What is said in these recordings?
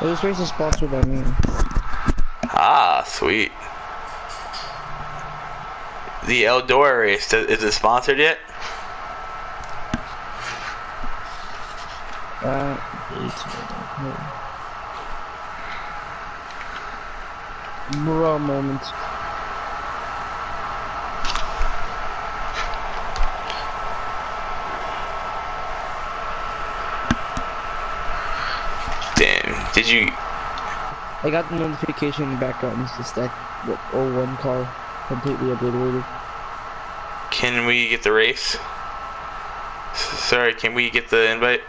This race is sponsored by me. Ah, sweet. The Eldora race, is it sponsored yet? Raw moments. Damn, did you... I got the notification in the background. It's just that 01 car completely obliterated. Can we get the race? Sorry, can we get the invite?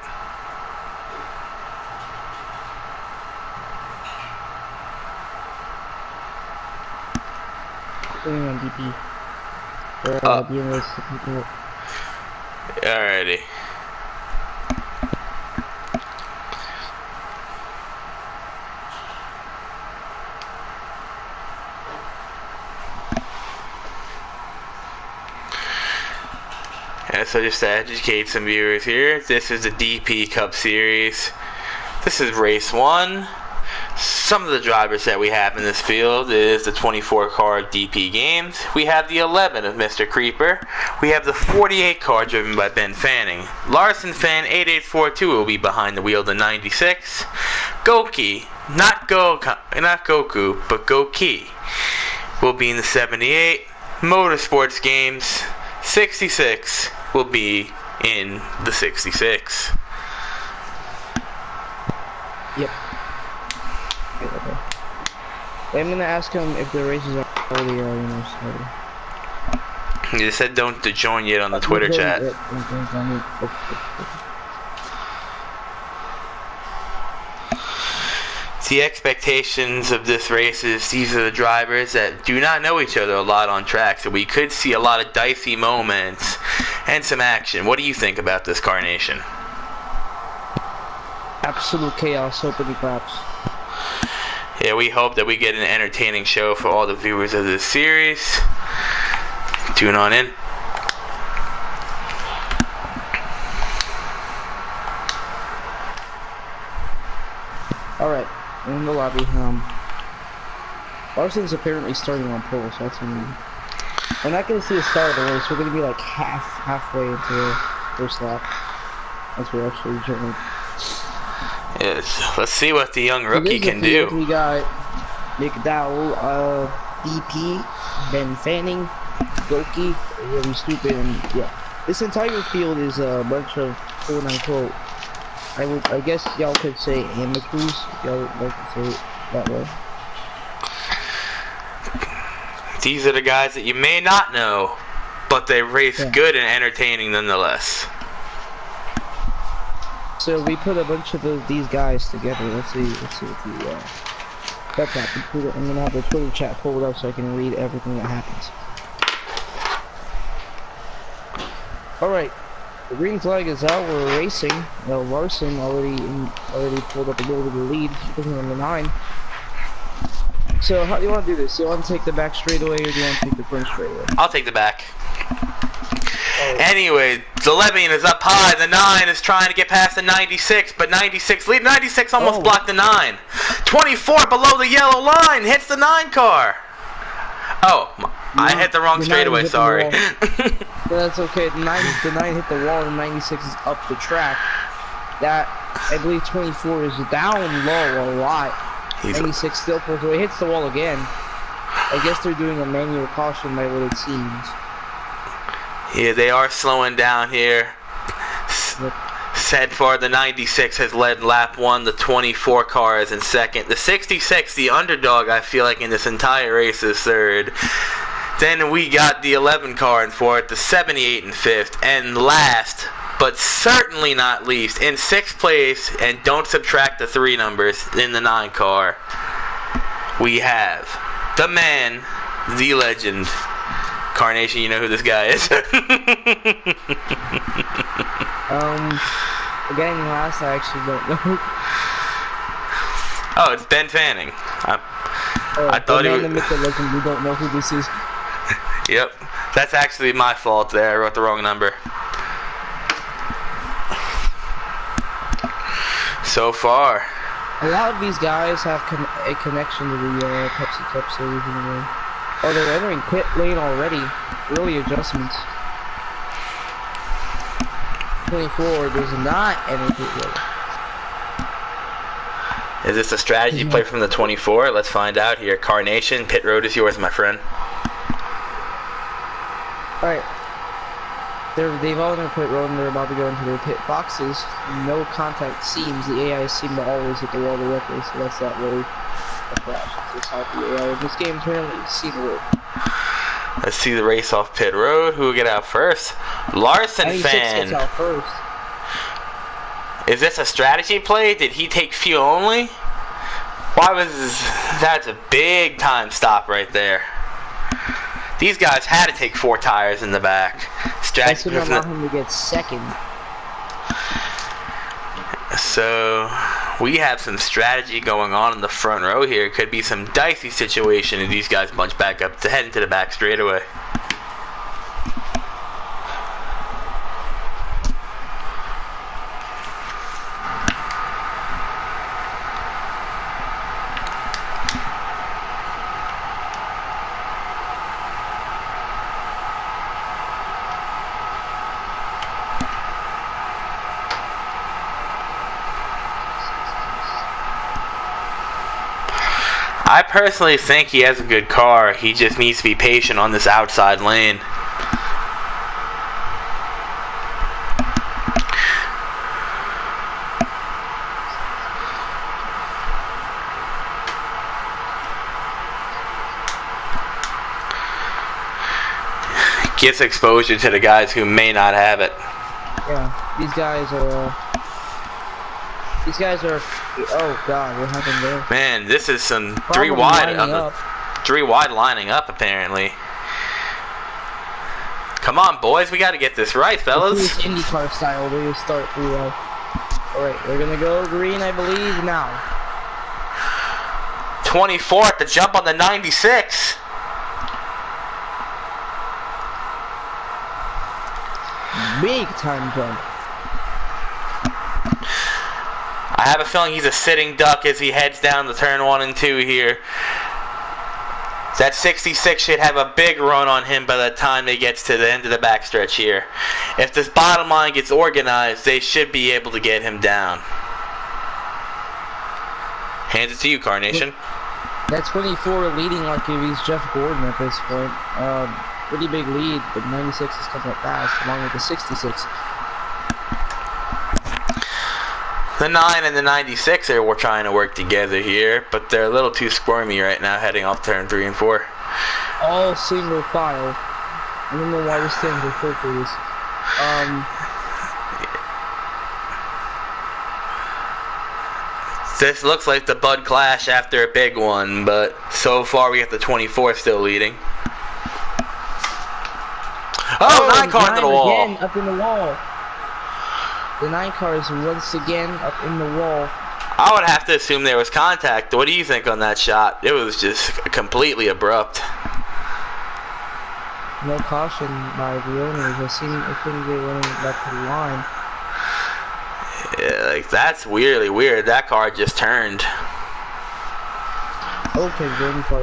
Putting on DP. Alrighty. Yeah, so just to educate some viewers here, this is the DP Cup Series. This is race 1. Some of the drivers that we have in this field is the 24 car DP Games. We have the 11 of Mr. Creeper. We have the 48 car driven by Ben Fanning. Larson Fan 8842 will be behind the wheel of the 96. Goki, not Goku, but Goki, will be in the 78. Motorsports Games 66 will be in the 66. Yep. Okay. I'm gonna ask him if the races are already started. You said don't to join yet on the Twitter chat. The expectations of this race is these are the drivers that do not know each other a lot on track, so we could see a lot of dicey moments and some action. What do you think about this carnation? Absolute chaos, opening claps. Yeah, we hope that we get an entertaining show for all the viewers of this series. Tune on in. Alright, in the lobby, Larson's apparently starting on pole, so that's amazing. We're not gonna see the start of the race, we're gonna be like halfway into the first lap. As we're actually joining. Yes, let's see what the young rookie can do. We got McDowell, DP, Ben Fanning, Goki, really stupid, and yeah. This entire field is a bunch of quote unquote, I guess y'all could say amateurs, y'all would like to say it that way. These are the guys that you may not know, but they race good and entertaining nonetheless. So we put a bunch of these guys together. Let's see if we that's not computer. I'm gonna have the Twitter chat pulled up so I can read everything that happens. Alright. The green flag is out, we're racing. Well, Larson already pulled up a little bit of the lead. He's number 9. So how do you want to do this? Do you want to take the back straightaway or do you want to take the front straightaway? I'll take the back. Anyway, the 11 is up high. The 9 is trying to get past the 96, but 96 lead. 96 almost blocked the 9. 24 below the yellow line hits the 9 car. Oh, I hit the wrong straightaway. Sorry. That's okay. The 9 hit the wall. The 96 is up the track. That I believe 24 is down low a lot. 96 still pulls away. Hits the wall again. I guess they're doing a manual caution by what it seems. Yeah, they are slowing down here. Said far, the 96 has led lap 1. The 24 car is in second. The 66, the underdog, I feel like in this entire race, is third. Then we got the 11 car in fourth. The 78 in fifth. And last, but certainly not least, in 6th place, and don't subtract the 3 numbers, in the 9 car, we have the man, the legend, Carnation. You know who this guy is? Getting last, I actually don't know. Oh, it's Ben Fanning. I thought he was the myth, the legend. We don't know who this is. Yep, that's actually my fault there. I wrote the wrong number. So far, A lot of these guys have a connection to the Pepsi Cup Series in a way. Oh, they're entering pit lane already. Early adjustments. 24 does not enter pit lane. Is this a strategy play from the 24? Let's find out here. Carnation, pit road is yours, my friend. Alright. They've all entered pit road and they're about to go into their pit boxes. No contact seems. The AI seem to always hit the wall directly, so that's not really a crash. It's just how the AI in this game apparently seen the work. Let's see the race off pit road. Who will get out first? Larson fan. Gets out first. Is this a strategy play? Did he take fuel only? Why was that's a big time stop right there. These guys had to take 4 tires in the back. That's gonna allow him to get second. So we have some strategy going on in the front row here. It could be some dicey situation if these guys bunch back up to head into the back straightaway. I personally think he has a good car. He just needs to be patient on this outside lane. Gets exposure to the guys who may not have it. Yeah, these guys are. Oh God, what happened there? Man, this is some Probably 3 wide lining up apparently. Come on, boys, we got to get this right, fellas. This IndyCar style, we start 3 wide. All right, we're gonna go green, I believe now. 24 at the jump on the 96. Big time jump. I have a feeling he's a sitting duck as he heads down the turn 1 and 2 here. That 66 should have a big run on him by the time he gets to the end of the backstretch here. If this bottom line gets organized, they should be able to get him down. Hands it to you, Carnation. That 24 leading like if he's Jeff Gordon at this point. Pretty big lead, but 96 is coming up fast, along with the 66. The 9 and the 96 are trying to work together here, but they're a little too squirmy right now heading off turn 3 and 4. All single file. I don't know why this thing's referred for this. This looks like the Bud Clash after a big one, but so far we have the 24 still leading. Oh, 9 car into the wall. Again, up in the wall. The 9 car is once again up in the wall. I would have to assume there was contact. What do you think on that shot? It was just completely abrupt. No caution by the owners. I think they went back to the line. Yeah, like that's weirdly weird. That car just turned. Okay, green car.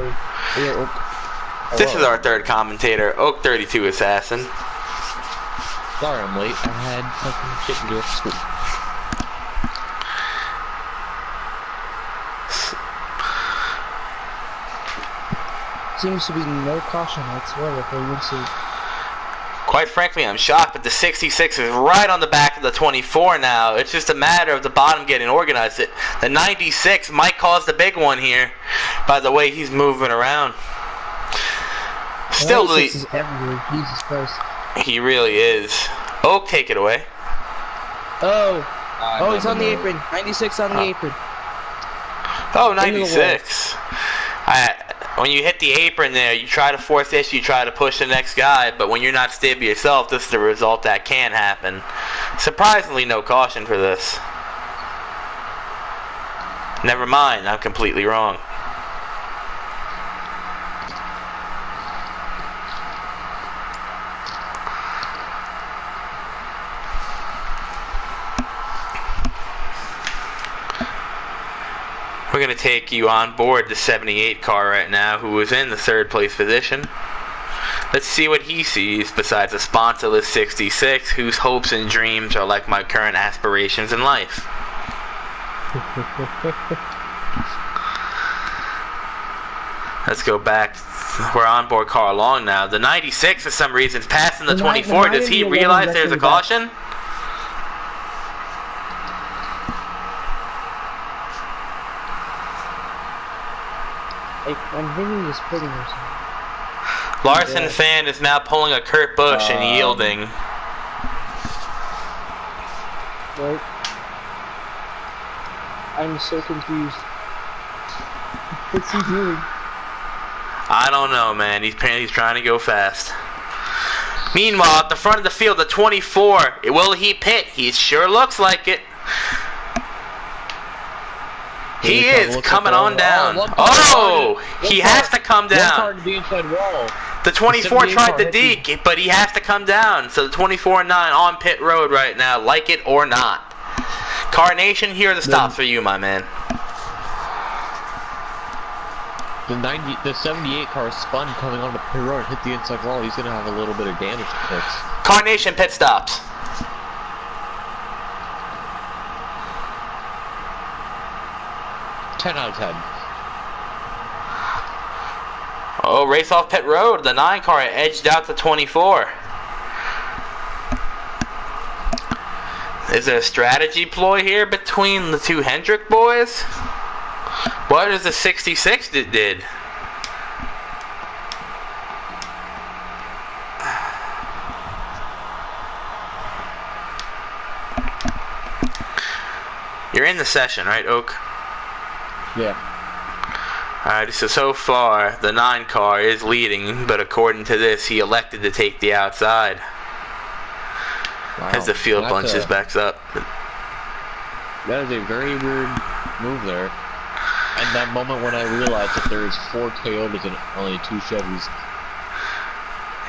Yeah, Oak. This is our third commentator, Oak 32 Assassin. Sorry I'm late. I had fucking shit to do at school. Seems to be no caution whatsoever for UNC. Quite frankly, I'm shocked, but the 66 is right on the back of the 24 now. It's just a matter of the bottom getting organized. The 96 might cause the big one here by the way he's moving around. Still lead. Is everywhere. Jesus Christ. He really is. Oak, take it away. Oh, he's on the apron. 96 on the apron. Oh, 96. When you hit the apron there, you try to force this, you try to push the next guy, but when you're not stable yourself, this is the result that can happen. Surprisingly, no caution for this. Never mind, I'm completely wrong. We're going to take you on board the 78 car right now, who is in the 3rd place position. Let's see what he sees besides a sponsorless 66, whose hopes and dreams are like my current aspirations in life. Let's go back. We're on board car along now. The 96 for some reason is passing the 24. Does he realize there's a caution? I'm thinking he's putting or something. Larson fan is now pulling a Kurt Busch and yielding. Right. I'm so confused. What's he doing? I don't know, man. He's trying to go fast. Meanwhile, at the front of the field, the 24. Will he pit? He sure looks like it. He is coming on down. Oh, he has to come down. The 24 tried the deke, but he has to come down. So the 24 and 9 on pit road right now, like it or not. Carnation, here are the stops for you, my man. The 78 car spun coming on the pit road and hit the inside wall. He's gonna have a little bit of damage to fix. Carnation, pit stops. Out of 10. Oh, race off pit road. The 9 car edged out the 24. Is there a strategy ploy here between the 2 Hendrick boys? What is the 66 that did? You're in the session, right, Oak? Yeah. Alright, so far, the 9 car is leading, but according to this, he elected to take the outside. Wow. As the field bunches backs up. That is a very weird move there. And that moment when I realized that there is 4 Toyotas and only 2 Chevys.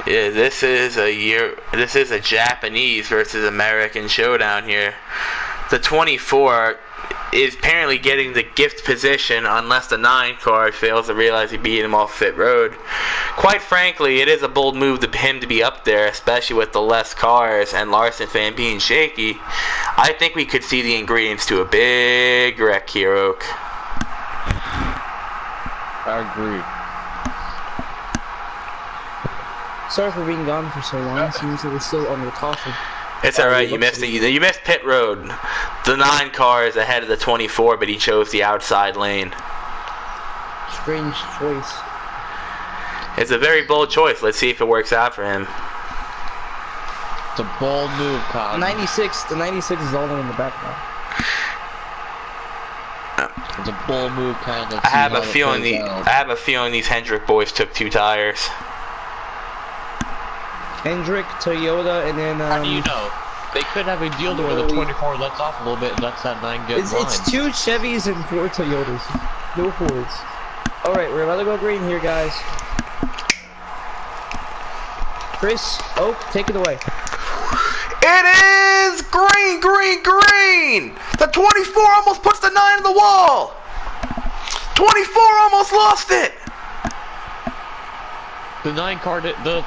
Yeah, this is a Japanese versus American showdown here. The 24 is apparently getting the gift position unless the 9 car fails to realize he beat him off pit road. Quite frankly, it is a bold move to him to be up there, especially with the less cars and Larson fan being shaky. I think we could see the ingredients to a big wreck here, Oak. I agree. Sorry for being gone for so long. Seems like it's still under caution. It's alright, you missed it. You missed pit road. The 9 car is ahead of the 24, but he chose the outside lane. Strange choice. It's a very bold choice. Let's see if it works out for him. It's a bold move, Kyle. The 96 is all in the back now. It's a bold move, Kyle. I have a feeling these Hendrick boys took 2 tires. Hendrick, Toyota, and then how do you know? They could have a deal to where the 24 lets off a little bit and lets that 9 get it's 2 Chevys and 4 Toyotas. No Fords. Alright, we're about to go green here, guys. Chris, Oak, take it away. It is green, green, green! The 24 almost puts the 9 in the wall! 24 almost lost it! The 9 car, the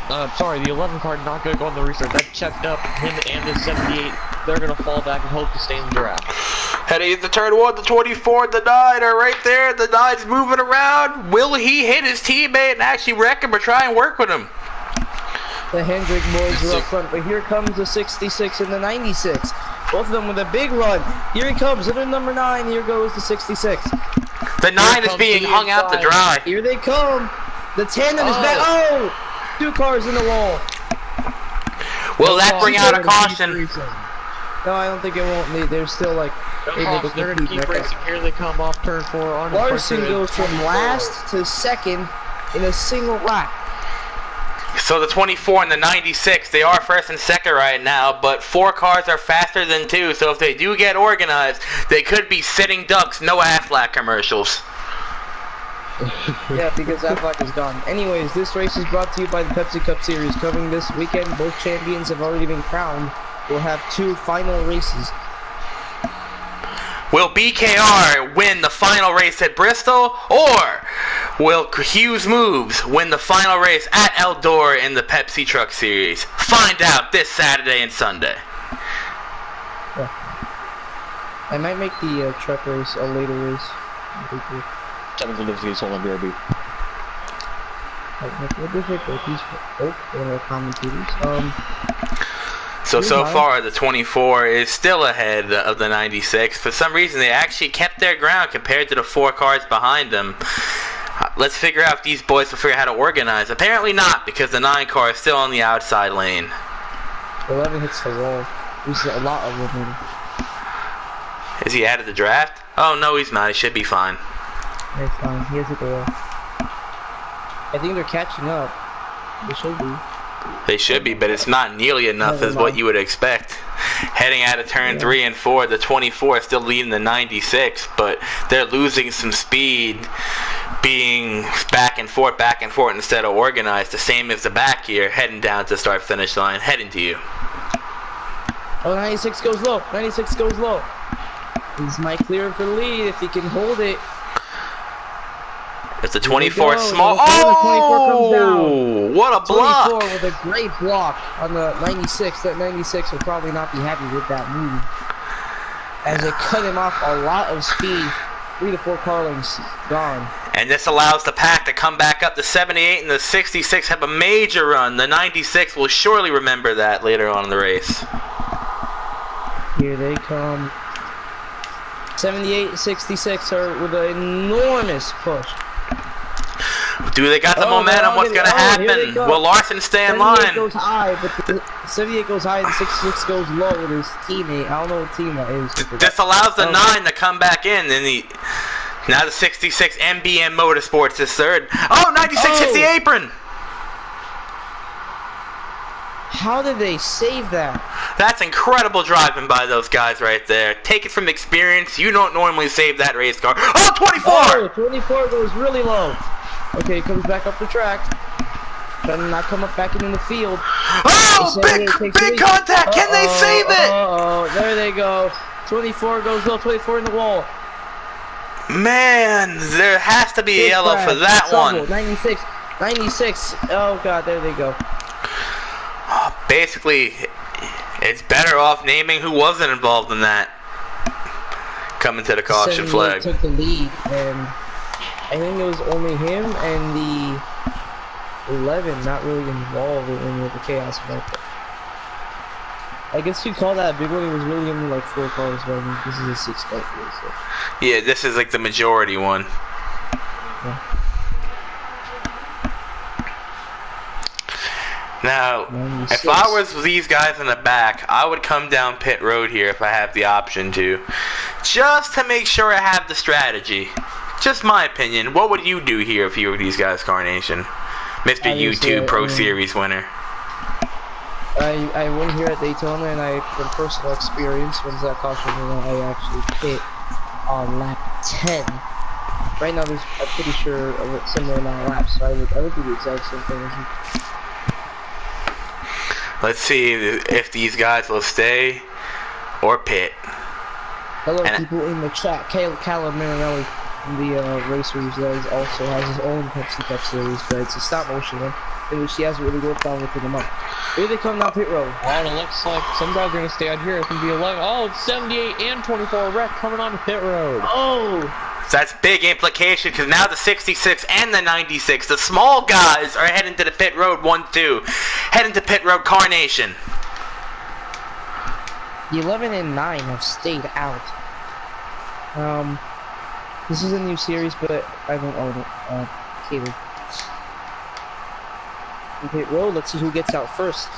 11 car not gonna go on the restart. That checked up him and the 78. They're gonna fall back and hope to stay in the draft. Heading into turn 1, the 24 and the 9 are right there. The 9's moving around. Will he hit his teammate and actually wreck him or try and work with him? The Hendrick boys are up front, but here comes the 66 and the 96. Both of them with a big run. Here he comes, into number 9. Here goes the 66. The 9 is being hung out to dry. Here they come. The 10 is back. Oh! 2 cars in the wall. Will that bring out a caution? No, I don't think it won't. They're still like able to they're gonna keep racing. Here they come off turn 4 on. Larson goes from last to second in a single lap. So the 24 and the 96, they are first and second right now, but 4 cars are faster than 2, so if they do get organized, they could be sitting ducks, no Aflac commercials. Yeah, because Aflac is gone. Anyways, this race is brought to you by the Pepsi Cup Series. Coming this weekend, both champions have already been crowned. We'll have 2 final races. Will BKR win the final race at Bristol, or will Hughesmoves win the final race at Eldora in the Pepsi Truck Series? Find out this Saturday and Sunday. Yeah. I might make the truck race a later race. Technical difficulties on BRB. So far the 24 is still ahead of the 96. For some reason they actually kept their ground compared to the 4 cars behind them. Let's figure out if these boys will figure out how to organize. Apparently not, because the 9 car is still on the outside lane. 11 hits the wall. There's a lot of them. Is he out of the draft? Oh no, he's not. He should be fine. It's fine. He has hit the wall. I think they're catching up. They should be. They should be, but it's not nearly enough as what you would expect. Heading out of turn 3 and 4, the 24 is still leading the 96, but they're losing some speed, being back and forth instead of organized. The same as the back here, heading down to start finish line, heading to you. Oh, 96 goes low. 96 goes low. He's my clear for the lead if he can hold it. It's the 24 small. Oh, what a block! 24 with a great block on the 96. That 96 will probably not be happy with that move, as it cut him off a lot of speed. 3 to 4 car lengths gone. And this allows the pack to come back up. The 78 and the 66 have a major run. The 96 will surely remember that later on in the race. Here they come. 78, 66 are with an enormous push. Do they got the momentum? What's going to happen? Will Larson stay in line? 78 goes high, but the 78 goes high, the 66 goes low with his teammate. I don't know what team that is. This allows the 9 to come back in, and now the 66 MBM Motorsports is third. Oh, 96 hits the apron! How did they save that? That's incredible driving by those guys right there. Take it from experience. You don't normally save that race car. Oh, 24! Oh, 24 goes really low. Okay, comes back up the track. Trying to not come up back into the field. Oh, big contact! Can they save it? Oh, there they go. 24 goes low. 24 in the wall. Man, there has to be a yellow for that one. 96. 96. Oh god, there they go. Basically, it's better off naming who wasn't involved in that. Coming to the caution flag. Took the lead, and I think it was only him and the 11 not really involved in any of the chaos about that. I guess you call that a big one. It was really only like 4 cars, but I mean, this is a 6 car field, so. Yeah, this is like the majority one. Yeah. Now, 96. if I was these guys in the back, I would come down pit road here if I have the option to. Just to make sure I have the strategy. Just my opinion. What would you do here if you were these guys, Carnation? Mr. YouTube Pro Series winner. I went here at Daytona, and from personal experience, when's that caution run, I actually pit on lap 10. Right now, I'm pretty sure of a similar amount of laps, so I would do the exact same thing as you. Let's see if these guys will stay or pit. Hello, people in the chat. Callum Marinelli, the racer who also has his own Pepsi Cup series, but it's a stop motion one, in which he hasn't really worked on within a month. Here they come down pit road. Well, it looks like some guys are going to stay out here. It's going to be 11. Oh, it's 78 and 24 wreck coming on pit road. Oh! So that's big implication, because now the 66 and the 96, the small guys are heading to the pit road 1-2. Heading to pit road, Carnation. The 11 and 9 have stayed out. This is a new series, but I don't own it. Cable. In pit road, let's see who gets out first.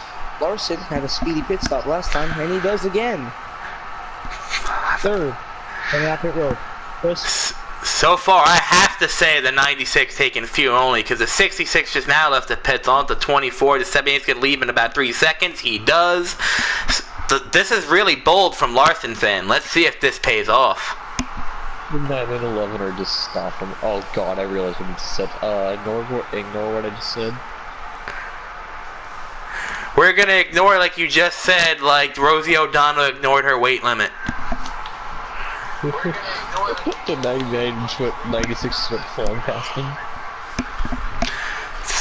Larson had a speedy pit stop last time, and he does again. Third, coming out pit road. Chris. So far, I have to say the 96 taking fuel only, because the 66 just now left the pits on the 24. The 78's going to leave in about 3 seconds. He does. This is really bold from Larson fan. Let's see if this pays off. 9 and 11 are just stopping. Oh god, I realized what I just said. Ignore what I just said. We're going to ignore, like you just said, like Rosie O'Donnell ignored her weight limit. The 96 went flying past him.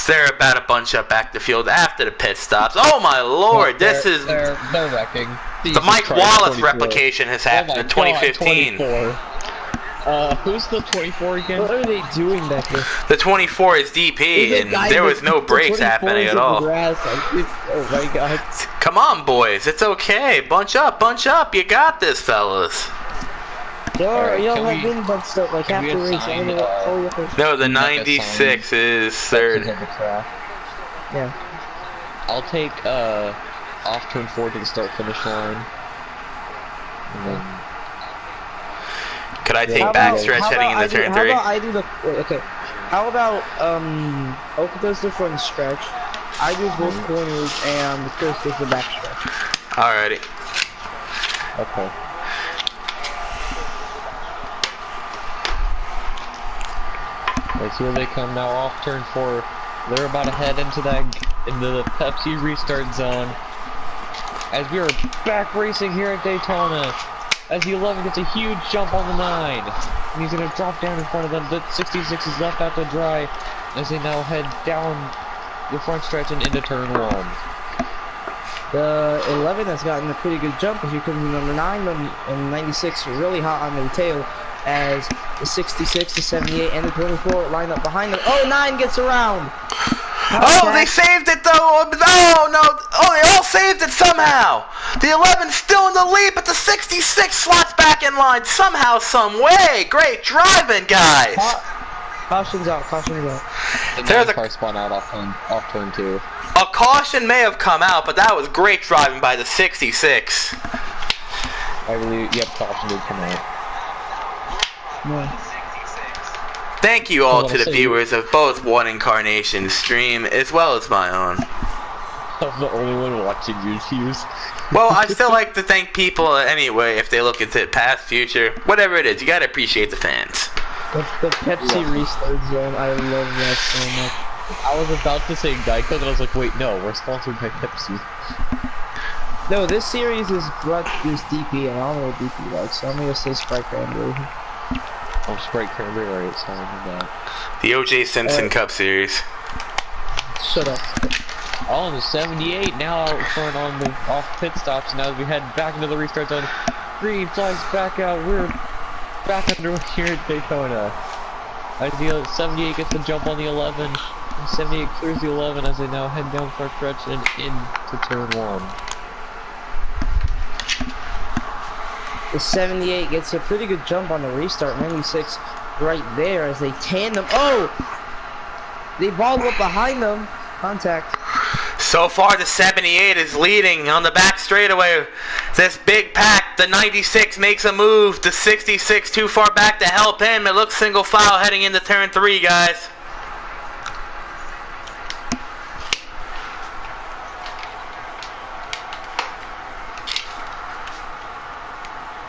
They're about to bunch up back the field after the pit stops. Oh my lord, this is... They're wrecking. The Mike Wallace replication has happened in 2015. Who's the 24 again? What are they doing back there? The 24 is DP, and there was no brakes happening at all. Oh my god. Come on, boys. It's okay. Bunch up. You got this, fellas. Y'all have been bunched up like half the race. No, the 96 is third. Yeah. I'll take off turn 4 to the start finish line. And then could I take backstretch heading into turn 3? How about I do the okay? How about Oka does the front stretch, I do both corners, and Chris does the back stretch. Alrighty. Okay. Right, here they come now off turn 4. They're about to head into the Pepsi restart zone. As we are back racing here at Daytona, as the 11 gets a huge jump on the 9, and he's gonna drop down in front of them. The 66 is left out to dry as they now head down the front stretch and into turn 1. The 11 has gotten a pretty good jump as you come to number 9, and 96 are really hot on their tail as the 66, the 78, and the 24 line up behind them. Oh, 9 gets around! Oh, they saved it though! Oh no! Oh, they all saved it somehow! The 11's still in the lead, but the 66 slots back in line somehow, some way! Great driving, guys! Caution's out, caution's out. There's a car spun out off turn 2. A caution may have come out, but that was great driving by the 66. I believe, yep, caution did come out. Yeah. Thank you all to the viewers of both One Incarnation's stream, as well as my own. I'm the only one watching YouTubes. Well, I still like to thank people anyway, if they look into past, future, whatever it is, you gotta appreciate the fans. The Pepsi restart zone, I love that so much. I was about to say Geico, and I was like, wait, no, we're sponsored by Pepsi. No, this series is DP, and I don't know what DP likes, so I'm gonna say Sprite Cranberry. Oh, Sprite Cranberry, right, sorry about that. The O.J. Simpson Cup Series. Shut up. Oh, the 78 now out front on the off pit stops. Now as we head back into the restart zone, green flags back out. We're back under here at Daytona. As the 78 gets the jump on the 11, and 78 clears the 11 as they now head down front stretch and into turn 1. The 78 gets a pretty good jump on the restart. 96 right there as they tandem. Oh! They balled up behind them. Contact. So far, the 78 is leading on the back straightaway. This big pack, the 96 makes a move. The 66 too far back to help him. It looks single file heading into turn 3, guys.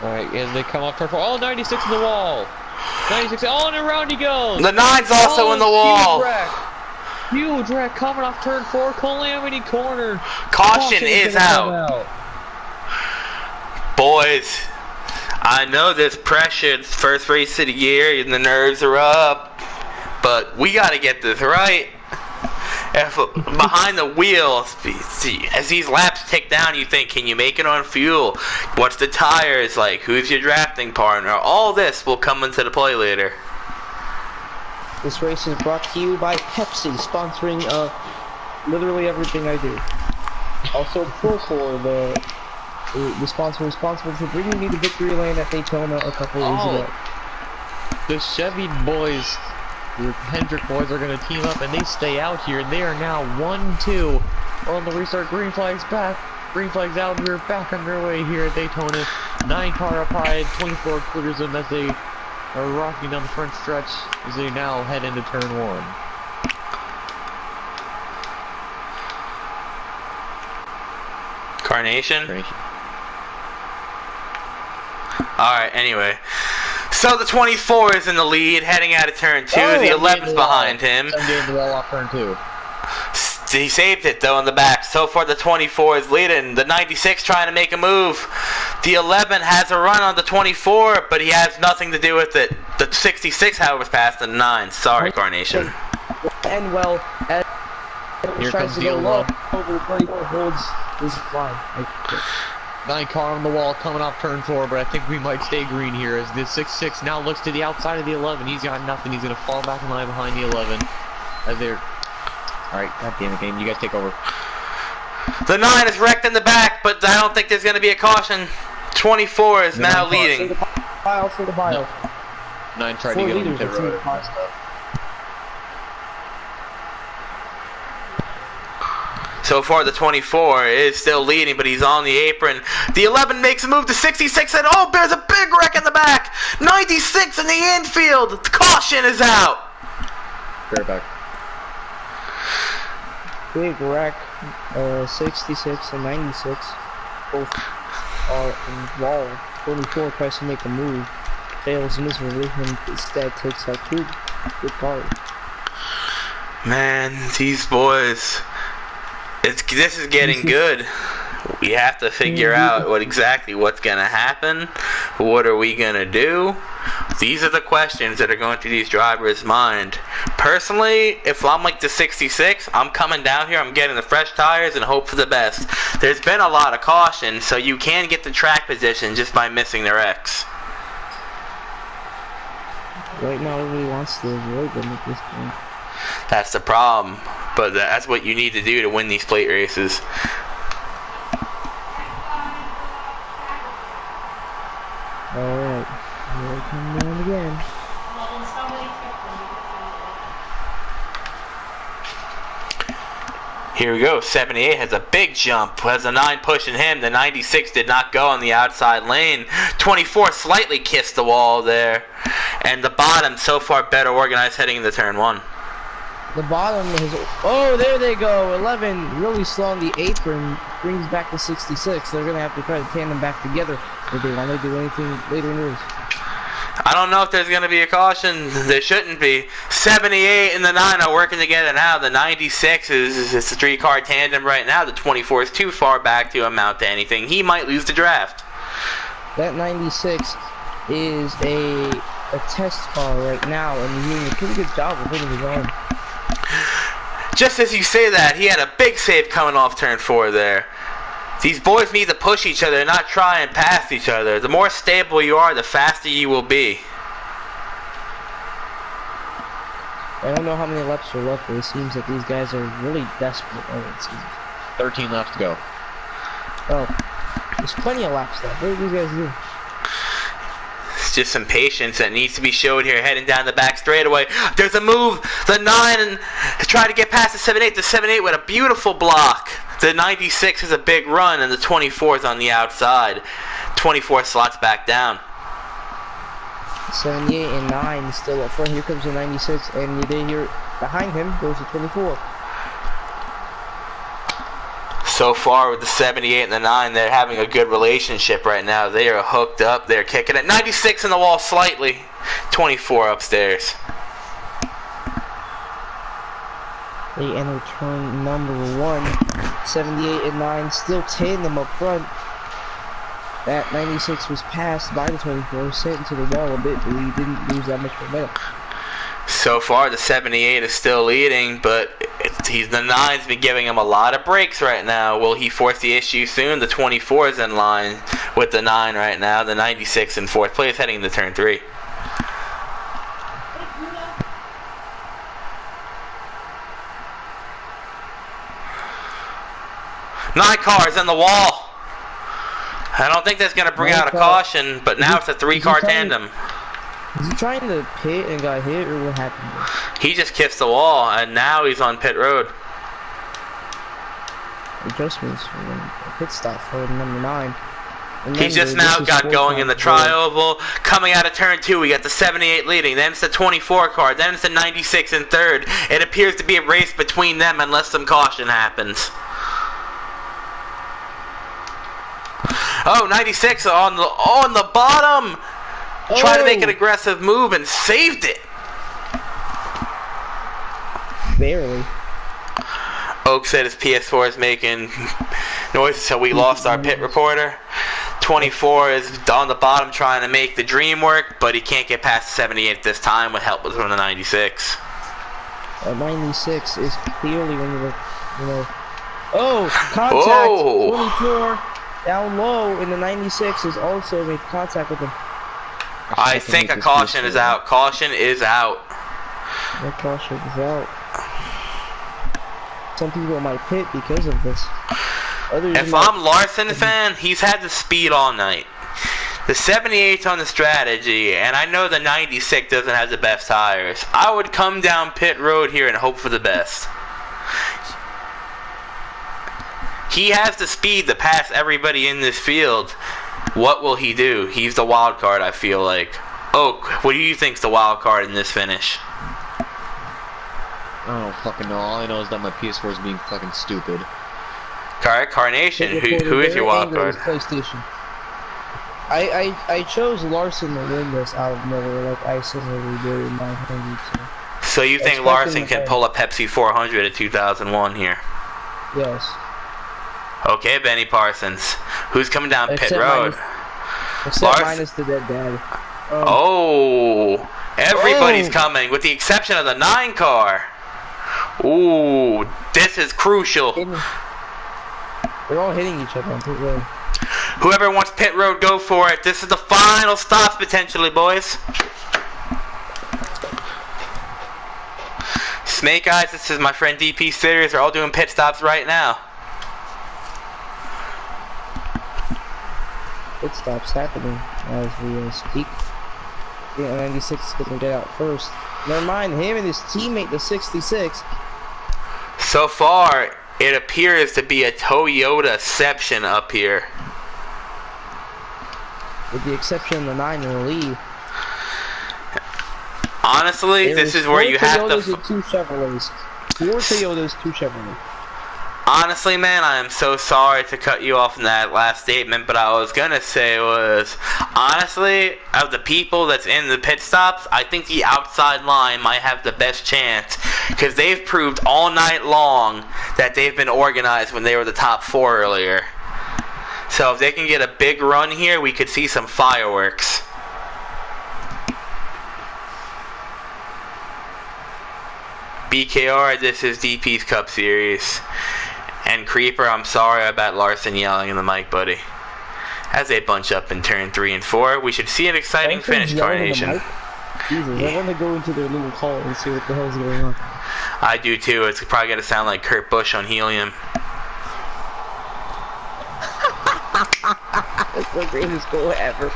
Alright, and they come off turn 4. Oh, 96 in the wall. 96, oh, and around he goes. The 9's also in the wall. Huge wreck coming off turn 4, calamity corner. Caution is out. Boys, I know there's pressure. It's the first race of the year and the nerves are up, but we got to get this right. If behind the wheel, as these laps tick down, you think, can you make it on fuel? What's the tires like? Who's your drafting partner? All this will come into the play later. This race is brought to you by Pepsi, sponsoring literally everything I do. Also, Procore, the sponsor responsible for bringing me to victory lane at Daytona a couple years ago. The Chevy boys, the Hendrick boys, are going to team up, and they stay out here. And they are now 1-2 on the restart. Green flags back, green flags out. We're back underway here at Daytona. 9 car up high, 24 clears them as they are rocking down the front stretch as they now head into turn 1. Carnation? Alright, anyway. So the 24 is in the lead, heading out of turn 2. The 11's behind him. Off turn 2. He saved it though in the back. So far the 24 is leading. The 96 trying to make a move. The 11 has a run on the 24, but he has nothing to do with it. The 66, however, is past the 9. Sorry, Carnation. And well, as Here tries comes to the go low 11. over the 24, holds his line. 9 car on the wall coming off turn 4, but I think we might stay green here as the 66 now looks to the outside of the 11. He's got nothing. He's going to fall back in line behind the 11. As they're... Alright, god damn it, game. You guys take over. The 9 is wrecked in the back, but I don't think there's going to be a caution. 24 is now leading. For the bio. 9 tried to get on the pit road. So far, the 24 is still leading, but he's on the apron. The 11 makes a move to 66, and oh, there's a big wreck in the back. 96 in the infield. The caution is out. Fair back. Big wreck. 66 and 96. Both are involved. 24 tries to make a move. Fails miserably and instead takes out 2 good cars. Man, these boys... This is getting good. We have to figure out what's gonna happen. What are we gonna do? These are the questions that are going through these drivers' mind. Personally, if I'm like the 66, I'm coming down here, I'm getting the fresh tires and hope for the best. There's been a lot of caution, so you can get the track position just by missing the wrecks. Right now, everybody wants to avoid them at this point. That's the problem, but that's what you need to do to win these plate races. Alright, here we come down again. Here we go, 78 has a big jump, has a 9 pushing him, the 96 did not go on the outside lane, 24 slightly kissed the wall there, and the bottom so far better organized heading into turn 1. The bottom is... Oh, there they go! 11 really slow on the apron, brings back the 66. They're going to have to try to tandem back together if they want to do anything later in the race. I don't know if there's going to be a caution. There shouldn't be. 78 and the 9 are working together now. The 96 is a 3-car tandem right now. The 24 is too far back to amount to anything. He might lose the draft. That 96 is a test car right now, and he's doing a pretty good job of hitting his own. Just as you say that, he had a big save coming off turn 4 there. These boys need to push each other, not try and pass each other. The more stable you are, the faster you will be. I don't know how many laps are left, but it seems that these guys are really desperate. Oh, it seems. 13 laps to go. Oh, there's plenty of laps left. What do these guys do? It's just some patience that needs to be showed here, heading down the back straightaway. There's a move. The 9 try to get past the 78. The 78 with a beautiful block. The 96 is a big run, and the 24 is on the outside. 24 slots back down. 78 and 9 still up front. Here comes the 96, and they hear behind him goes the 24. So far with the 78 and the 9, they're having a good relationship right now. They are hooked up. They're kicking it. 96 in the wall slightly. 24 upstairs. They enter turn number 1. 78 and 9 still tandem up front. That 96 was passed by the 24, sent into the wall a bit, but he didn't lose that much momentum. So far, the 78 is still leading, but the 9's been giving him a lot of breaks right now. Will he force the issue soon? The 24 is in line with the 9 right now. The 96 in 4th place, heading into turn 3. Nine cars in the wall. I don't think that's going to bring out a caution, but now it's a 3-car tandem. Is he trying to pit and got hit, or what happened? He just kissed the wall, and now he's on pit road. Adjustments for a pit stop for number 9. He just now got going in the tri-oval. Coming out of turn 2, we got the 78 leading. Then it's the 24 car. Then it's the 96 in 3rd. It appears to be a race between them unless some caution happens. Oh, 96 on the bottom. Oh. Tried to make an aggressive move and saved it. Barely. Oak said his PS4 is making noises, so we lost our pit reporter. 24 is on the bottom trying to make the dream work, but he can't get past the 78 this time with help from the 96. 96 is clearly one of the, oh, contact. Oh. 24 down low, and the 96 is also made contact with him. I think a caution is out. Caution is out. The caution is out. Some people might pit because of this. If I'm Larson fan, he's had the speed all night. The 78's on the strategy, and I know the 96 doesn't have the best tires. I would come down pit road here and hope for the best. He has the speed to pass everybody in this field. What will he do? He's the wild card, I feel like. Oak, what do you think's the wild card in this finish? I don't fucking know. All I know is that my PS4 is being fucking stupid. Alright, Carnation, who is your wild card? PlayStation. I chose Larson to win this out of nowhere, like I similarly did in 900. So you think Larson can pull a Pepsi 400 in 2001 here? Yes. Okay, Benny Parsons. Who's coming down pit road? Except minus the dead dad. Oh, everybody's coming, with the exception of the 9 car. Ooh, this is crucial. They're all hitting each other on pit road. Whoever wants pit road, go for it. This is the final stops potentially, boys. Snake Eyes, this is my friend DP Series. They're all doing pit stops right now. Pit stops happening as we speak. The 96 is going to get out first. Never mind, him and his teammate, the 66. So far, it appears to be a Toyota-ception up here. With the exception of the 9 in the lead. Honestly, this is where you have to... 4 Toyotas and 2 Chevrolets. 4 Toyotas, 2 Chevrolets. Honestly, man, I am so sorry to cut you off in that last statement, but I was gonna say was, honestly, of the people that's in the pit stops, I think the outside line might have the best chance, because they've proved all night long that they've been organized when they were the top 4 earlier. So if they can get a big run here, we could see some fireworks. BKR, this is DP's Cup Series. And Creeper, I'm sorry about Larson yelling in the mic, buddy. As they bunch up in turn 3 and 4, we should see an exciting finish, Carnation. Jesus, I want to go into their little call and see what the hell's going on. I do too. It's probably going to sound like Kurt Busch on helium. That's the greatest goal ever.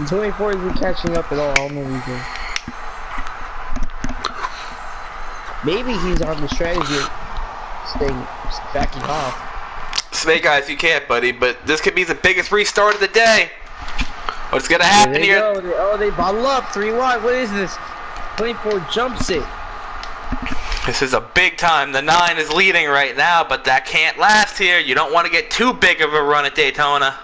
24 isn't catching up at all. I don't know anything. Maybe he's on the strategy of staying backing off. Snake Eyes, you can't, buddy, but this could be the biggest restart of the day. What's gonna happen here? They bottle up 3 wide. What is this? 24 jumps it. This is a big time. The 9 is leading right now, but that can't last here. You don't want to get too big of a run at Daytona.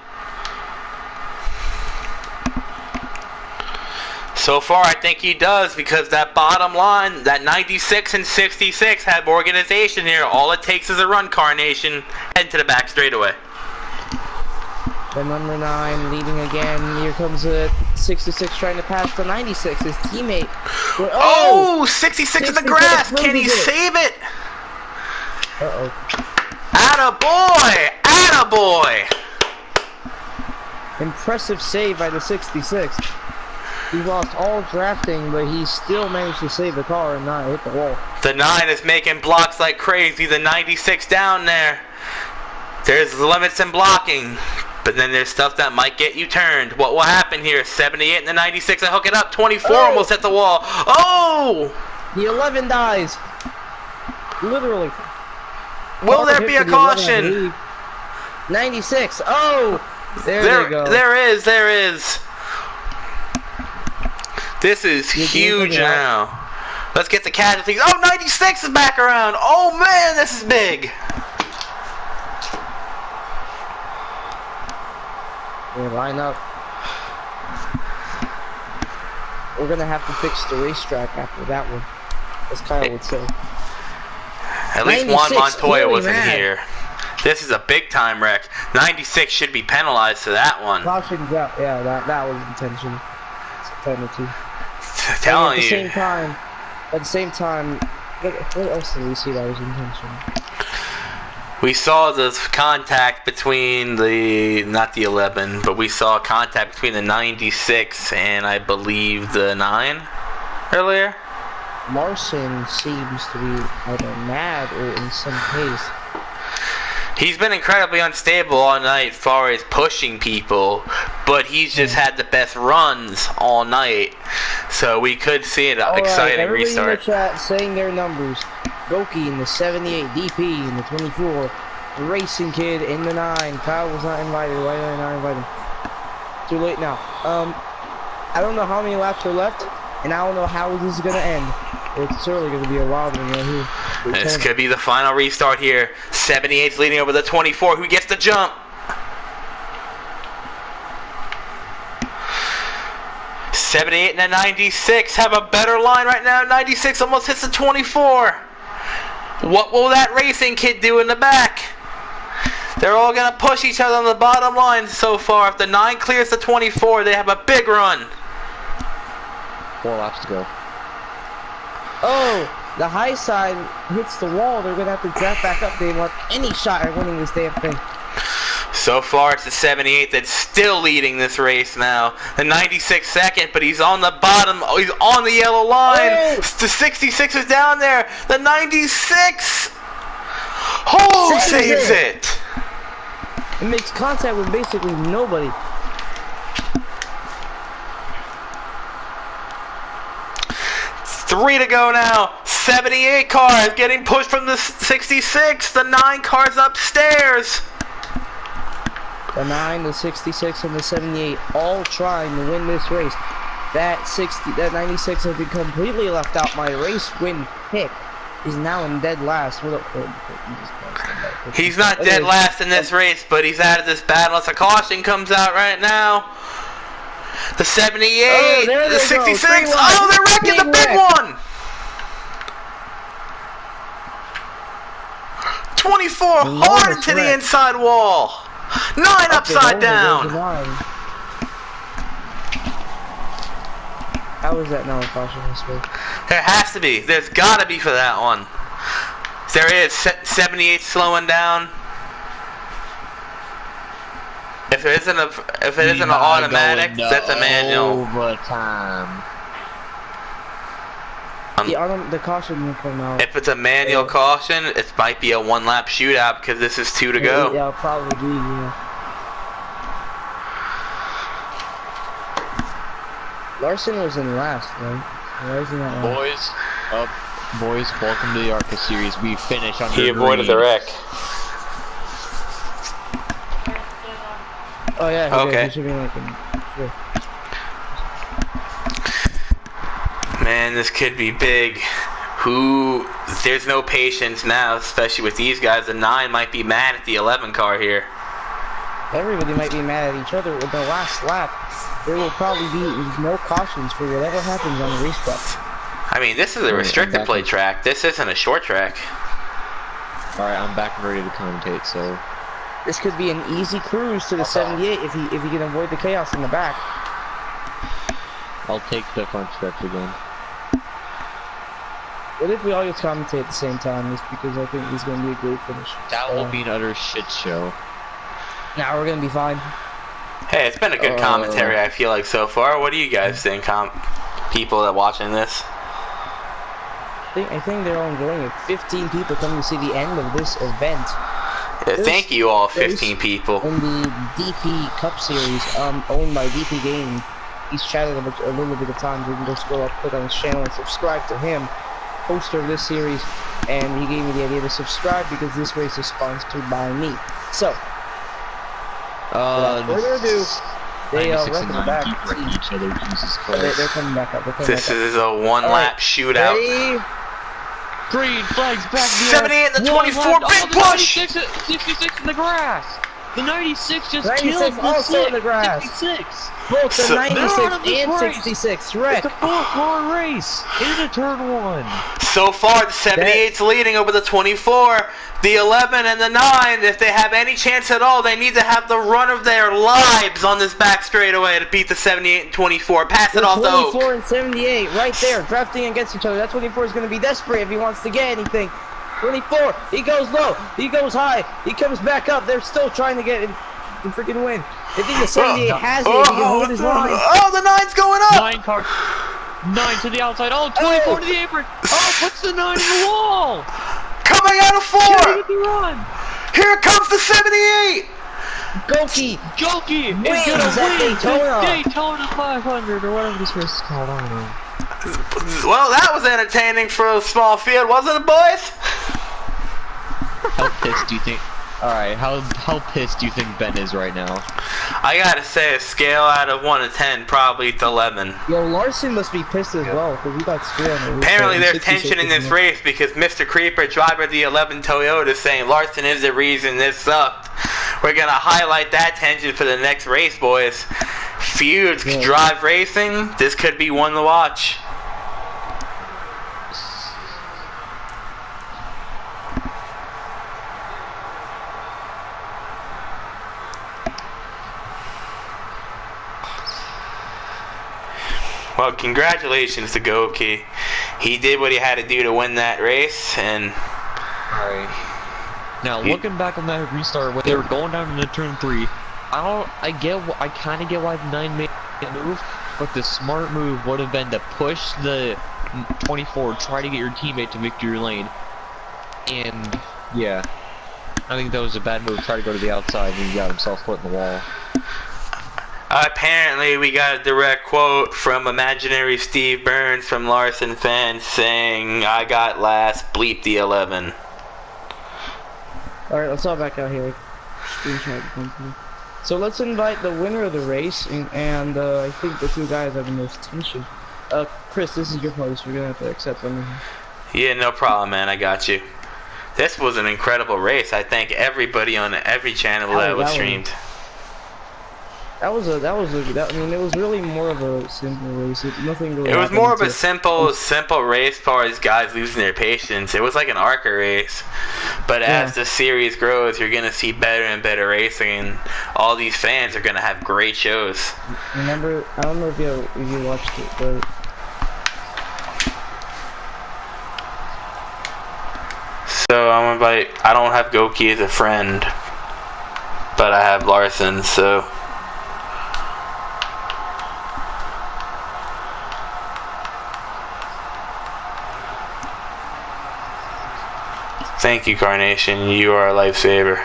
So far, I think he does, because that bottom line, that 96 and 66 have organization here. All it takes is a run, Carnation. Head to the back straightaway. The number 9 leading again. Here comes a 66 trying to pass the 96. His teammate. Oh, 66 in the grass. Can he save it? Uh-oh. Attaboy! Attaboy! Impressive save by the 66. He lost all drafting, but he still managed to save the car and not hit the wall. The 9 is making blocks like crazy. The 96 down there. There's limits in blocking, but then there's stuff that might get you turned. What will happen here? 78 and the 96. I hook it up. 24 almost hit the wall. Oh! The 11 dies. Literally. Will there be a caution? 96. Oh! There they go. There is. This is huge now. Let's get the casualties. Oh, 96 is back around. Oh, man, this is big. We line up. We're going to have to fix the racetrack after that one, as Kyle would say. At least Juan Montoya wasn't here. This is a big time wreck. 96 should be penalized to that one. Caution, yeah, that was intention. It's a penalty. Telling you. At the same time, what else did we see that was intention? We saw the contact between not the 11, but we saw contact between the 96 and I believe the 9 earlier. Larson seems to be either mad or in some pace. He's been incredibly unstable all night as far as pushing people, but he's just had the best runs all night. So we could see an exciting restart. In the chat saying their numbers. Goki in the 78, DP in the 24, Racing Kid in the 9. Kyle was not invited. Why did I not invite him? Too late now. I don't know how many laps are left, and I don't know how this is gonna end. It's certainly gonna be a wild one right here. This could be the final restart here. 78's leading over the 24. Who gets the jump? 78 and the 96 have a better line right now. 96 almost hits the 24. What will that Racing Kid do in the back? They're all going to push each other on the bottom line so far. If the 9 clears the 24, they have a big run. 4 laps to go. Oh, the high side hits the wall. They're going to have to draft back up. They don't want any shot at winning this damn thing. So far, it's the 78 that's still leading this race now. The 96 second, but he's on the bottom. Oh, he's on the yellow line. Oh. The 66 is down there. The 96. Oh, saves it. It makes contact with basically nobody. Three to go now. 78 car is getting pushed from the 66. The 9 car's upstairs. The 9, the 66, and the 78 all trying to win this race. That 96 has been completely left out. My race win pick is now in dead last. He's not dead last in this race, but he's out of this battle. As a caution comes out right now. The 78, the 66. Oh, they're wrecking the big one. 24 hard into the inside wall. 9 upside down. How is that now a caution this way? There has to be. There's got to be for that one. There is. 78 slowing down. If it isn't an automatic, that's a manual. Overtime. The caution will come out. If it's a manual caution, it might be a 1-lap shootout because this is 2 to go. Yeah, probably be, yeah. Larson was in last, right? Boys, welcome to the ARCA series. We finish on He avoided the wreck. Oh yeah, okay. He should be like sure. Man, this could be big. There's no patience now, especially with these guys. The 9 might be mad at the 11 car here. Everybody might be mad at each other. With the last lap, there will probably be no cautions for whatever happens on the racetrack. I mean, this is a restricted play track. This isn't a short track. Alright, I'm back and ready to commentate, so... This could be an easy cruise to the 78 if he can avoid the chaos in the back. I'll take the front stretch again. What if we all just commentate at the same time? Just because I think this is going to be a great finish. That will be an utter shit show. Nah, we're going to be fine. Hey, it's been a good commentary, I feel like, so far. What do you guys think, people that are watching this? I think they're all enjoying it. 15 people coming to see the end of this event. Thank you all, 15 people. In the DP Cup Series, owned by DP Gaming. He's chatted a little bit of time. You can go scroll up, click on his channel, and subscribe to him, hoster of this series. And he gave me the idea to subscribe because this race is sponsored by me. So, without further ado, they wreck in the back. They're coming back up. This is a 1-lap shootout. Ready? Green flags back there. 78 and the 24, big push! 66 in the grass. The 96 just 96 killed the also in the grass. 66. both the So- 96 They're on this and race. 66, right? It's a 4-car race into turn 1. So far, the 78's leading over the 24. The 11 and the 9, if they have any chance at all, they need to have the run of their lives on this back straightaway to beat the 78 and 24. Pass it off to Oak. 24 and 78, right there, drafting against each other. That 24 is going to be desperate if he wants to get anything. 24, he goes low, he goes high, he comes back up. They're still trying to get the freaking win. I think the 78 has it. He can hold his line. Oh, the 9's going up. 9 car. 9 to the outside. Oh, 24 to the apron. Oh, puts the 9 in the wall. Coming out of 4. Get the run. Here comes the 78. Goki Goki wins is gonna at win Daytona. the Daytona 500 or whatever this race is called. I don't know. Well, that was entertaining for a small field, wasn't it, boys? How pissed do you think? All right, how pissed do you think Ben is right now? I gotta say, a scale out of 1 to 10, probably it's 11. Yo, Larson must be pissed as well because he got screwed on the Apparently, there's 66 tension in this race because Mr. Creeper, driver of the 11 Toyota, is saying Larson is the reason this sucked. We're gonna highlight that tension for the next race, boys. Feuds, Yeah. drive racing. This could be one to watch. Well, congratulations to Goki. He did what he had to do to win that race, and Alright. Now looking back on that restart when they were going down into turn 3, I kind of get why the 9 made the move, but the smart move would have been to push the 24, try to get your teammate to victory lane, and yeah, I think that was a bad move. Try to go to the outside, and he got himself put in the wall. apparently we got a direct quote from imaginary Steve Burns from Larson fans saying, "I got last, bleep the 11." Alright, let's all back out here. Screenshot the company. So let's invite the winner of the race, and I think the two guys have the most tension. Chris, this is your host. We're gonna have to accept them. Yeah, no problem, man. I got you. This was an incredible race. I thank everybody on every channel that was streamed. I mean, it was really more of a simple race. Nothing really. It was happened more of a until- simple race as far as guys losing their patience. It was like an ARCA race. But as the series grows, you're going to see better and better racing, and all these fans are going to have great shows. Remember, I don't know if you watched it, but So I don't have Goki as a friend, but I have Larson, so... Thank you, Carnation. You are a lifesaver.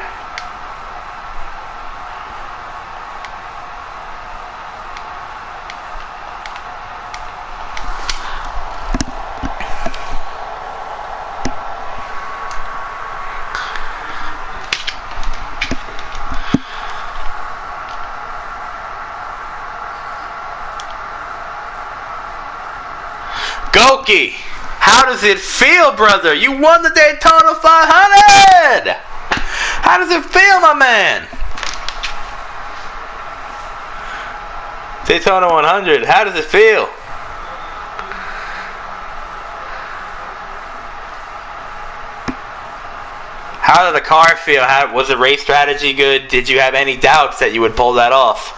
Goki! How does it feel, brother? You won the Daytona 500! How does it feel, my man? Daytona 100, how does it feel? How did the car feel? Was the race strategy good? Did you have any doubts that you would pull that off?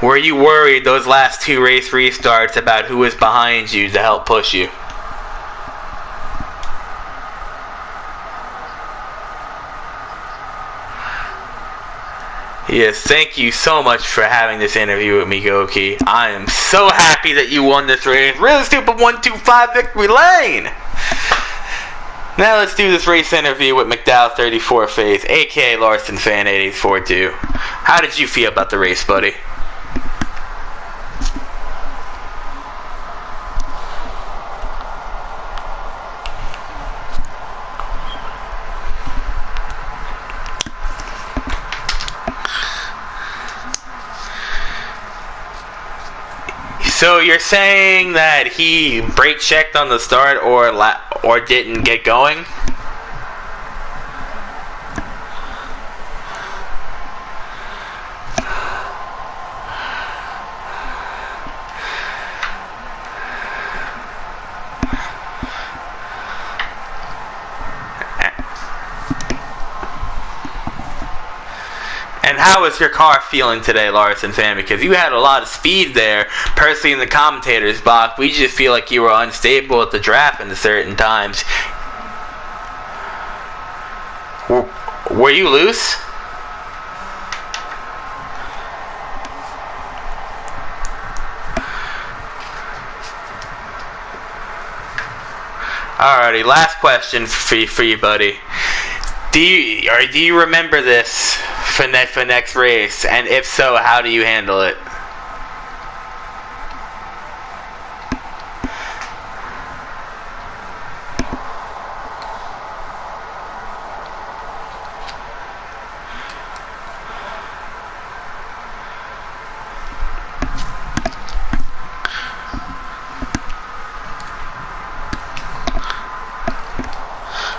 Were you worried those last two race restarts about who was behind you to help push you? Yes, thank you so much for having this interview with me, Goki. I am so happy that you won this race. Really stupid 125 victory lane! Now let's do this race interview with McDowell34 Face, aka Larson Fan 842. How did you feel about the race, buddy? So you're saying that he brake checked on the start or didn't get going? And how is your car feeling today, Larson fan? Because you had a lot of speed there. Personally, in the commentator's box, we just feel like you were unstable at the draft in certain times. Were you loose? Alrighty, last question for you, buddy. Do you remember this for next race? And if so, how do you handle it?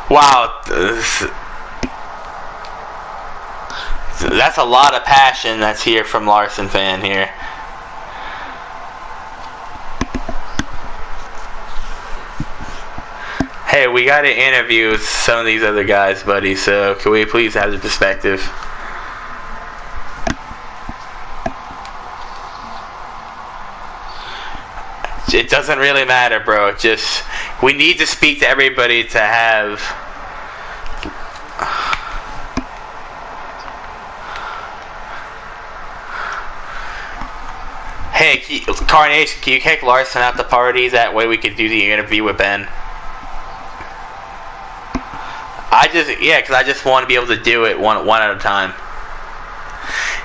Wow. That's a lot of passion that's here from Larson fan here. Hey, we got to interview some of these other guys, buddy, so can we please have the perspective? It doesn't really matter, bro. Just, we need to speak to everybody to have... Hey, Carnation, can you kick Larson out the party? That way we could do the interview with Ben. Because I just want to be able to do it one at a time.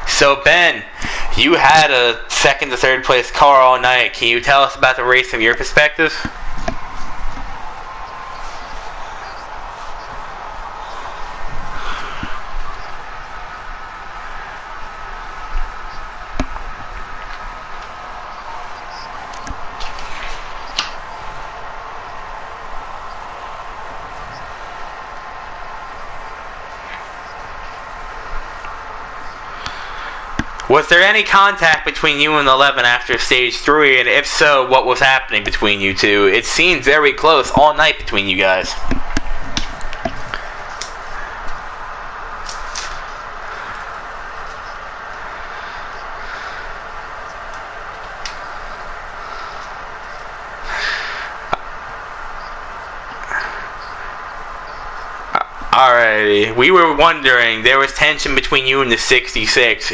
So Ben, you had a second to third place car all night. Can you tell us about the race from your perspective? Was there any contact between you and 11 after stage 3, and if so, what was happening between you two? It seemed very close all night between you guys. Alrighty, we were wondering, there was tension between you and the 66.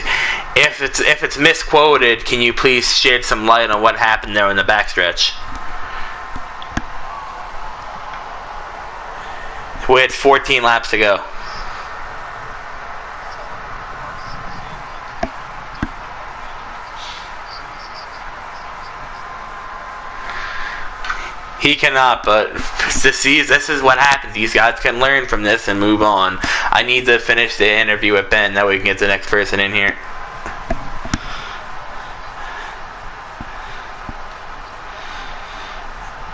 If it's misquoted, can you please shed some light on what happened there in the backstretch? We had 14 laps to go. He cannot, but this is what happens. These guys can learn from this and move on. I need to finish the interview with Ben, that way we can get the next person in here.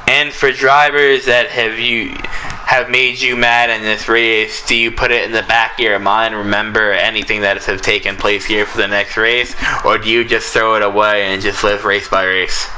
And for drivers that have made you mad in this race, do you put it in the back of your mind, remember anything that has taken place here for the next race, or do you just throw it away and just live race by race?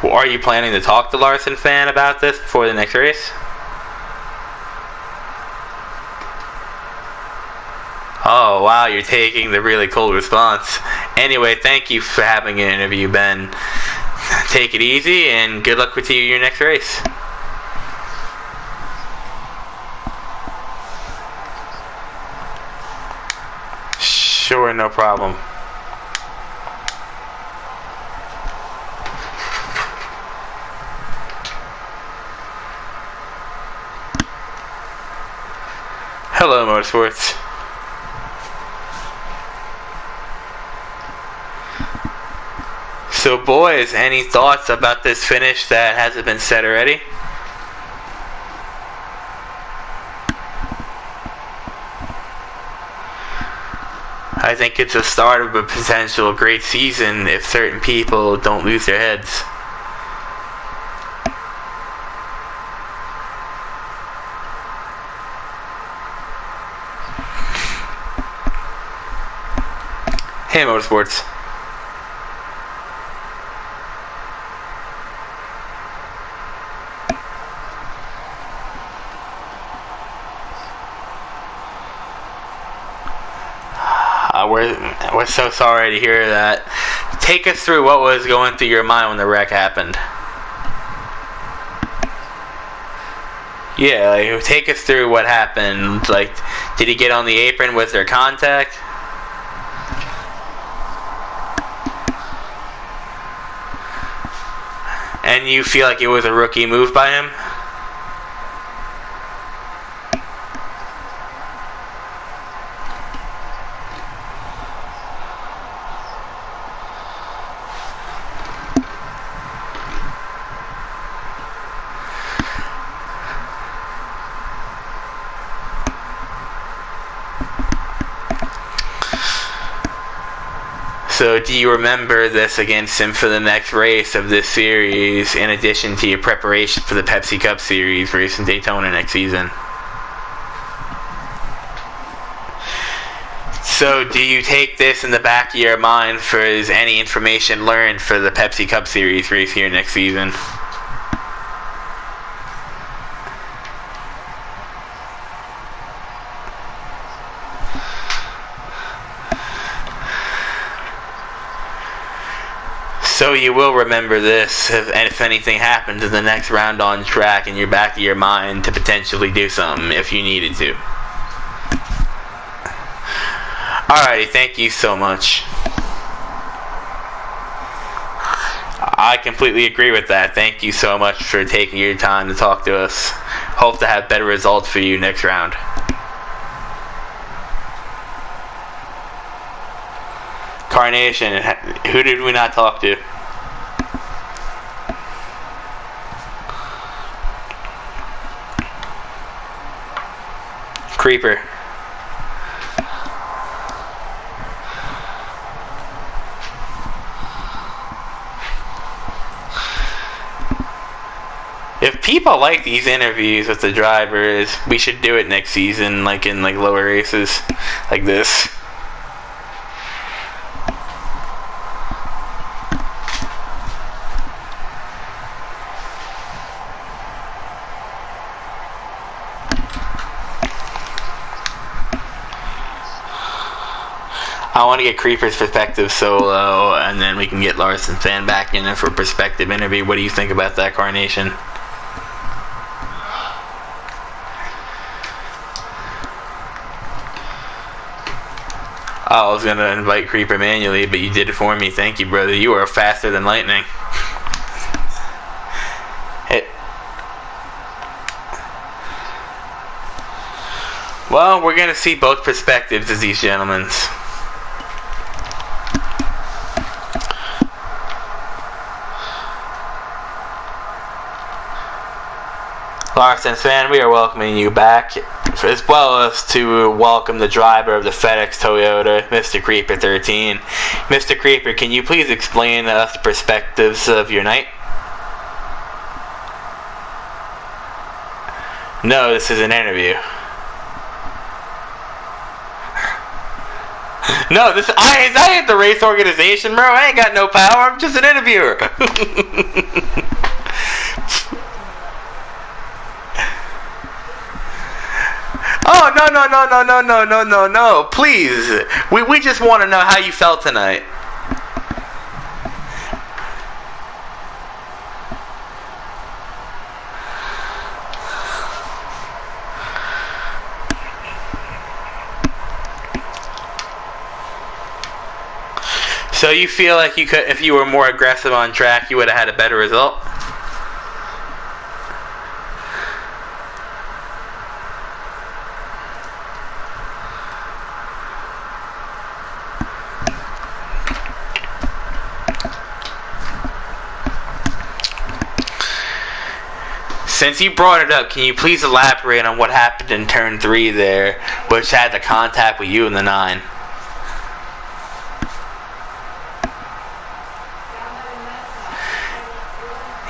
Are you planning to talk to Larson fan about this before the next race? Oh wow, you're taking the really cool response. Anyway, thank you for having an interview, Ben. Take it easy and good luck with you in your next race. Sure, no problem. Hello, Motorsports. So, boys, any thoughts about this finish that hasn't been said already? I think it's the start of a potential great season if certain people don't lose their heads. Hey, Motorsports. We're so sorry to hear that. Take us through what was going through your mind when the wreck happened. Yeah, like, take us through what happened. Like, did he get on the apron with their contact? And you feel like it was a rookie move by him? So do you remember this against him for the next race of this series, in addition to your preparation for the Pepsi Cup Series race in Daytona next season? So do you take this in the back of your mind for any information learned for the Pepsi Cup Series race here next season? So you will remember this if anything happens in the next round on track in your back of your mind to potentially do something if you needed to. Alrighty, thank you so much. I completely agree with that. Thank you so much for taking your time to talk to us. Hope to have better results for you next round. Carnation, who did we not talk to? Creeper. If people like these interviews with the drivers, we should do it next season, like in lower races like this. I want to get Creeper's perspective solo, and then we can get Larson's fan back in for a perspective interview. What do you think about that, Carnation? Oh, I was going to invite Creeper manually, but you did it for me. Thank you, brother. You are faster than lightning. Well, we're going to see both perspectives of these gentlemen. Larson's fan, we are welcoming you back, as well as to welcome the driver of the FedEx Toyota, Mr. Creeper 13. Mr. Creeper, can you please explain to us the perspectives of your night? No, this is an interview. No, I ain't the race organization, bro. I ain't got no power. I'm just an interviewer. Oh, no. Please. We just want to know how you felt tonight. So you feel like you could, if you were more aggressive on track, you would have had a better result? Since you brought it up, can you please elaborate on what happened in turn 3 there, which had the contact with you in the 9?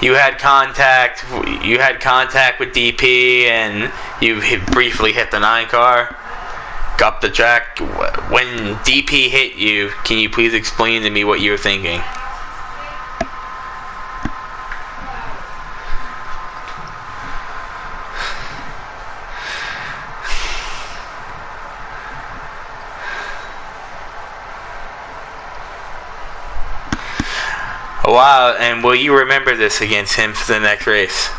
You had contact with DP, and you briefly hit the 9 car up the track. When DP hit you, can you please explain to me what you were thinking? Wow, and will you remember this against him for the next race?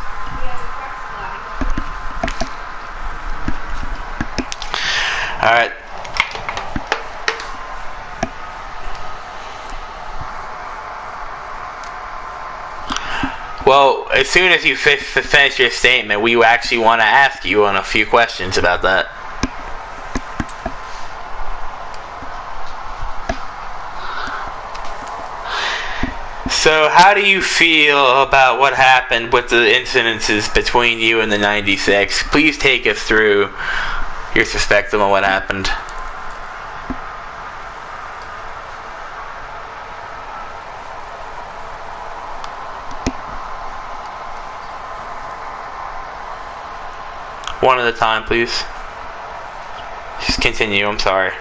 Alright. Well, as soon as you finish your statement, we actually want to ask you on a few questions about that. So, how do you feel about what happened with the incidences between you and the 96? Please take us through your perspective on what happened. One at a time, please. Just continue, I'm sorry.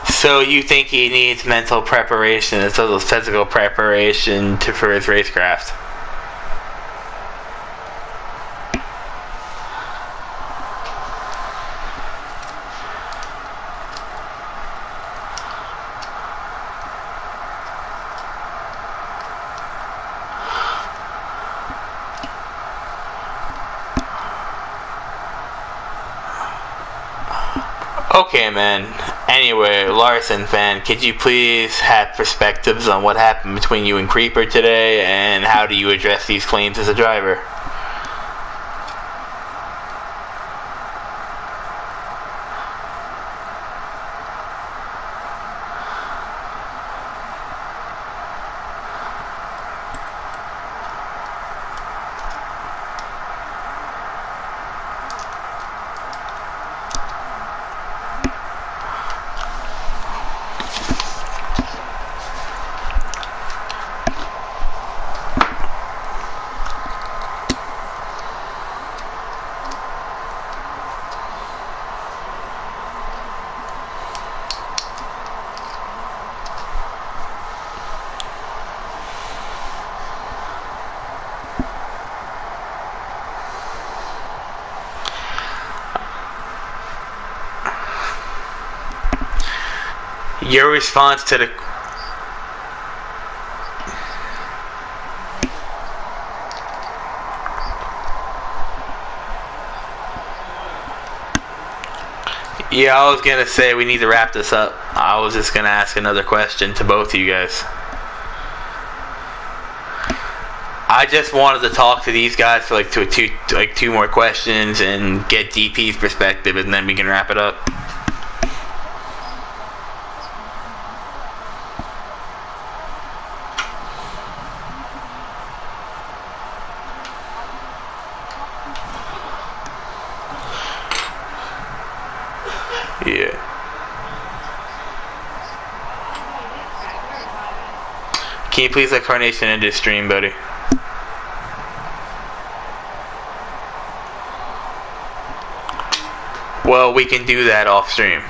So you think he needs mental preparation as well as physical preparation for his racecraft? Okay, man. Anyway, Larson fan, could you please have perspectives on what happened between you and Creeper today, and how do you address these claims as a driver? Your response to the... Yeah, I was gonna say we need to wrap this up. I was just gonna ask another question to both of you guys. I just wanted to talk to these guys for like two more questions and get DP's perspective, and then we can wrap it up. Yeah. Can you please let Carnation into the stream, buddy? Well, we can do that off stream.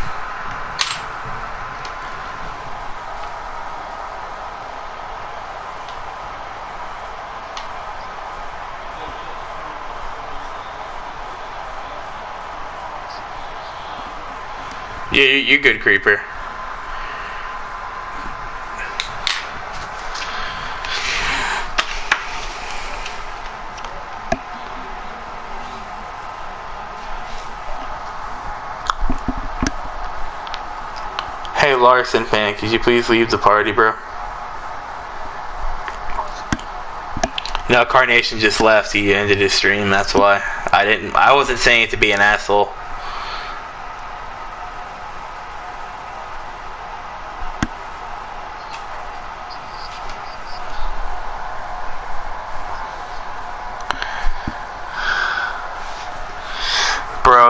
Yeah, you're good, Creeper. Hey, Larson fan, could you please leave the party, bro? No, Carnation just left. He ended his stream. That's why I wasn't saying it to be an asshole.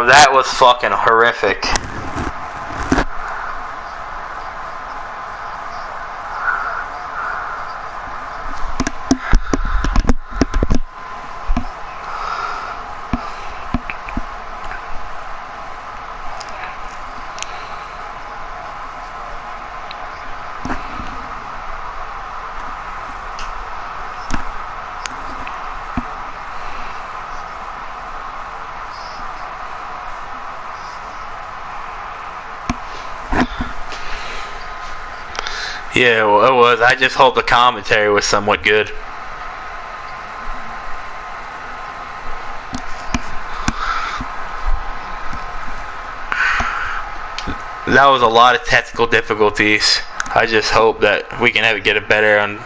Oh, that was fucking horrific. Yeah, well, it was. I just hope the commentary was somewhat good. That was a lot of technical difficulties. I just hope that we can get it better on.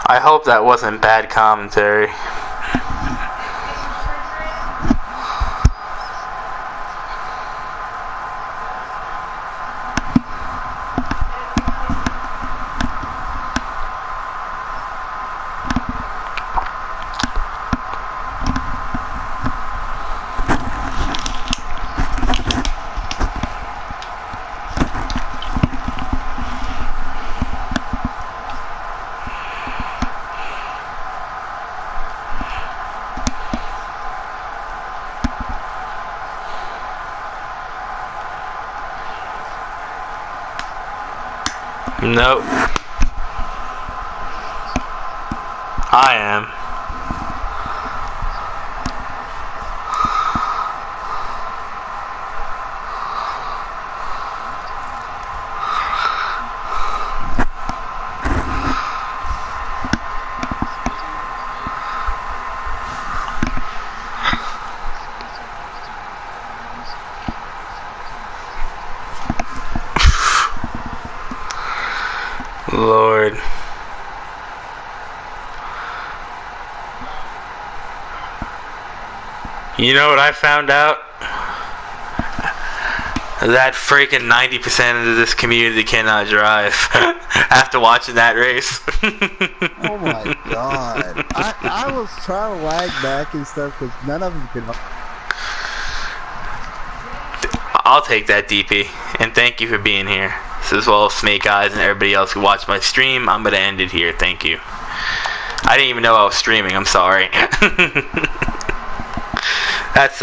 I hope that wasn't bad commentary. Nope. I am. Lord. You know what I found out? That freaking 90% of this community cannot drive after watching that race. Oh my god. I was trying to lag back and stuff because none of them could. I'll take that, DP. And thank you for being here. As well as Snake Eyes and everybody else who watched my stream. I'm going to end it here. Thank you. I didn't even know I was streaming. I'm sorry. That's